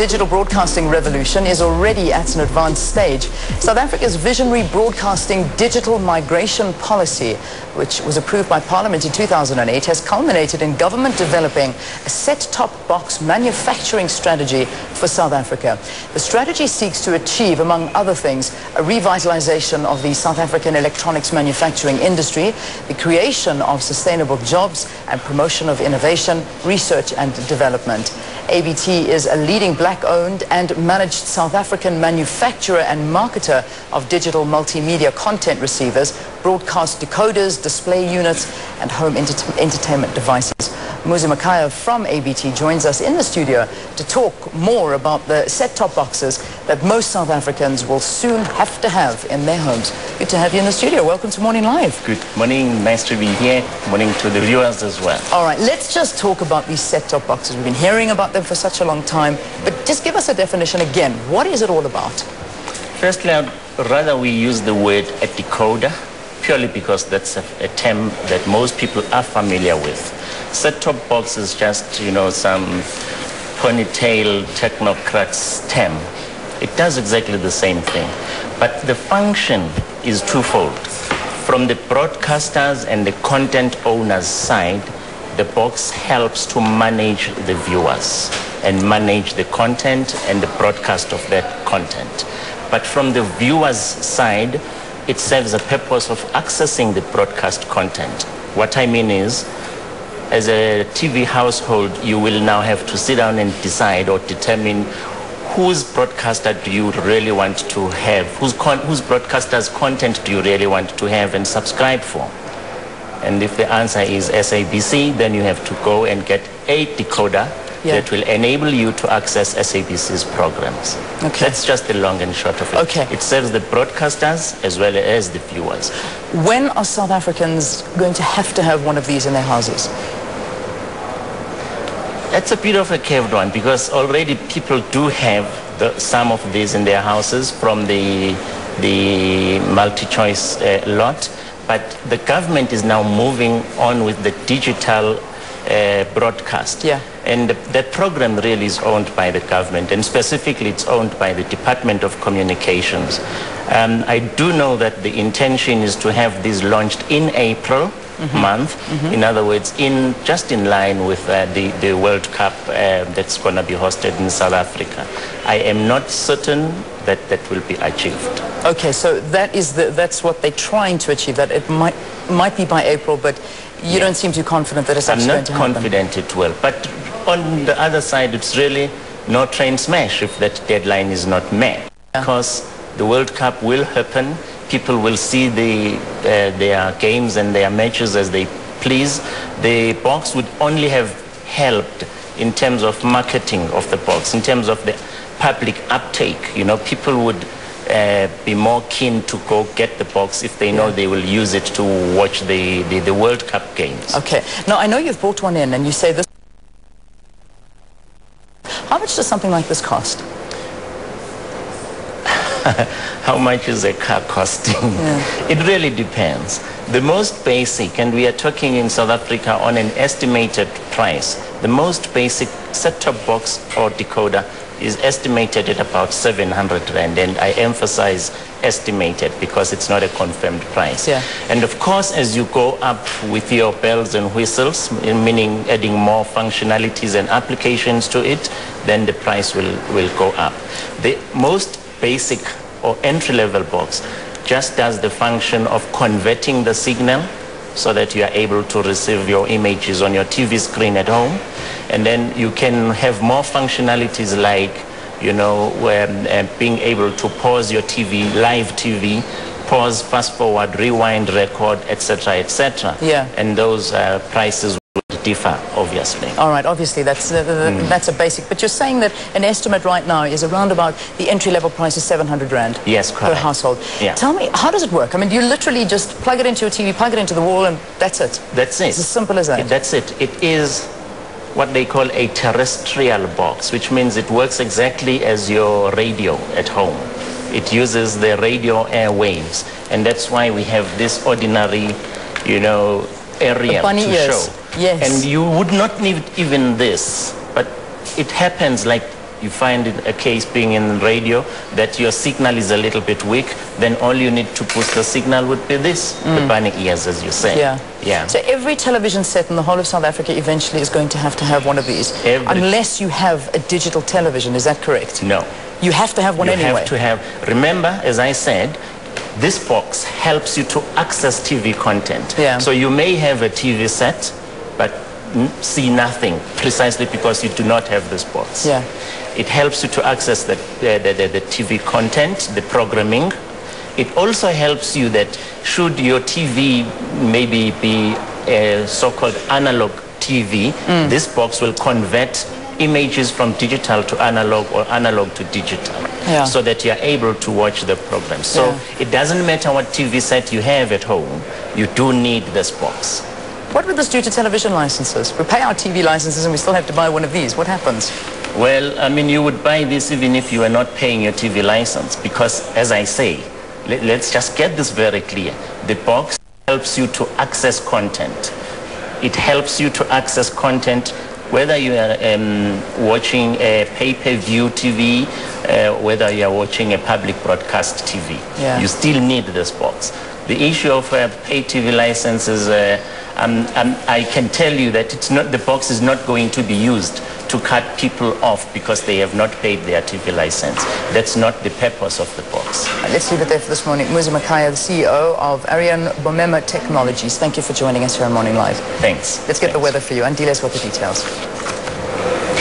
digital broadcasting revolution is already at an advanced stage. South Africa's visionary broadcasting digital migration policy, which was approved by Parliament in 2008, has culminated in government developing a set-top box manufacturing strategy for South Africa. The strategy seeks to achieve, among other things, a revitalization of the South African electronics manufacturing industry, the creation of sustainable jobs, and promotion of innovation, research and development. ABT is a leading black-owned and managed South African manufacturer and marketer of digital multimedia content receivers, broadcast decoders, display units and home entertainment devices. Muzi Makhaye from ABT joins us in the studio to talk more about the set-top boxes that most South Africans will soon have to have in their homes. Good to have you in the studio. Welcome to Morning Live. Good morning. Nice to be here. Morning to the viewers as well. All right, let's just talk about these set-top boxes. We've been hearing about them for such a long time, but just give us a definition again. What is it all about? Firstly, I'd rather we use the word a decoder, purely because that's a term that most people are familiar with. Set-top box is just, you know, some ponytail technocrat's term. It does exactly the same thing, but the function is twofold. From the broadcasters and the content owners' side, the box helps to manage the viewers and manage the content and the broadcast of that content. But from the viewers' side, it serves a purpose of accessing the broadcast content. What I mean is, as a TV household, you will now have to sit down and decide or determine whose broadcaster do you really want to have, whose broadcaster's content do you really want to have and subscribe for. And if the answer is SABC, then you have to go and get a decoder that will enable you to access SABC's programs. Okay. That's just the long and short of it. Okay. It serves the broadcasters as well as the viewers. When are South Africans going to have one of these in their houses? That's a bit of a curved one, because already people do have some of these in their houses from the multi-choice lot, but the government is now moving on with the digital broadcast. Yeah. And that program really is owned by the government, and specifically it's owned by the Department of Communications. I do know that the intention is to have this launched in April month. In other words, just in line with the World Cup that's going to be hosted in South Africa. I am not certain that that will be achieved. Okay, so that's what they're trying to achieve, that it might be by April, but you don't seem too confident that it's actually going to happen. I'm not confident it will, but on the other side, it's really no train smash if that deadline is not met, because the World Cup will happen. People will see their games and their matches as they please. The box would only have helped in terms of marketing of the box, in terms of the public uptake. You know, people would be more keen to go get the box if they know they will use it to watch the World Cup games. Okay. Now, I know you've brought one in and you say this. How much does something like this cost? How much is a car costing? It really depends. The most basic, and we are talking in South Africa on an estimated price, the most basic set-top box or decoder is estimated at about 700 Rand, and I emphasize estimated because it's not a confirmed price. And of course, as you go up with your bells and whistles, meaning adding more functionalities and applications to it, then the price will go up. The most basic or entry-level box just does the function of converting the signal so that you are able to receive your images on your TV screen at home. And then you can have more functionalities like, you know, being able to pause your TV, live TV, pause, fast forward, rewind, record, etc., etc. And those prices would differ, obviously. All right, obviously that's a basic. But you're saying that an estimate right now is around about the entry-level price is 700 Rand per household. Tell me, how does it work? I mean, you literally just plug it into your TV, plug it into the wall, and that's it. That's it. It's as simple as that. That's it. It is what they call a terrestrial box, which means it works exactly as your radio at home. It uses the radio airwaves, and that's why we have this ordinary, you know, area to show. Yes. And you would not need even this, but it happens like you find it a case being in radio that your signal is a little bit weak, then all you need to boost the signal would be this, the bunny ears, as you say. Yeah. So every television set in the whole of South Africa eventually is going to have one of these, unless you have a digital television. Is that correct? No. You have to have one anyway. You have to have. Remember, as I said, this box helps you to access TV content. So you may have a TV set, but see nothing, precisely because you do not have this box. It helps you to access the TV content, the programming. It also helps you that should your TV maybe be a so-called analog TV, this box will convert images from digital to analog or analog to digital, so that you are able to watch the program. So it doesn't matter what TV set you have at home, you do need this box. What would this do to television licenses? We pay our TV licenses and we still have to buy one of these. What happens? Well, I mean, you would buy this even if you were not paying your TV license, because, as I say, let's just get this very clear. The box helps you to access content. It helps you to access content whether you are watching a pay-per-view TV, whether you are watching a public broadcast TV. You still need this box. The issue of pay TV licenses, I can tell you that the box is not going to be used to cut people off because they have not paid their TV license. That's not the purpose of the box. Let's leave it there for this morning. Muzi Makhaye, the CEO of Arian Bomema Technologies. Thank you for joining us here on Morning Live. Thanks. Let's get the weather for you. And Dile's got the details.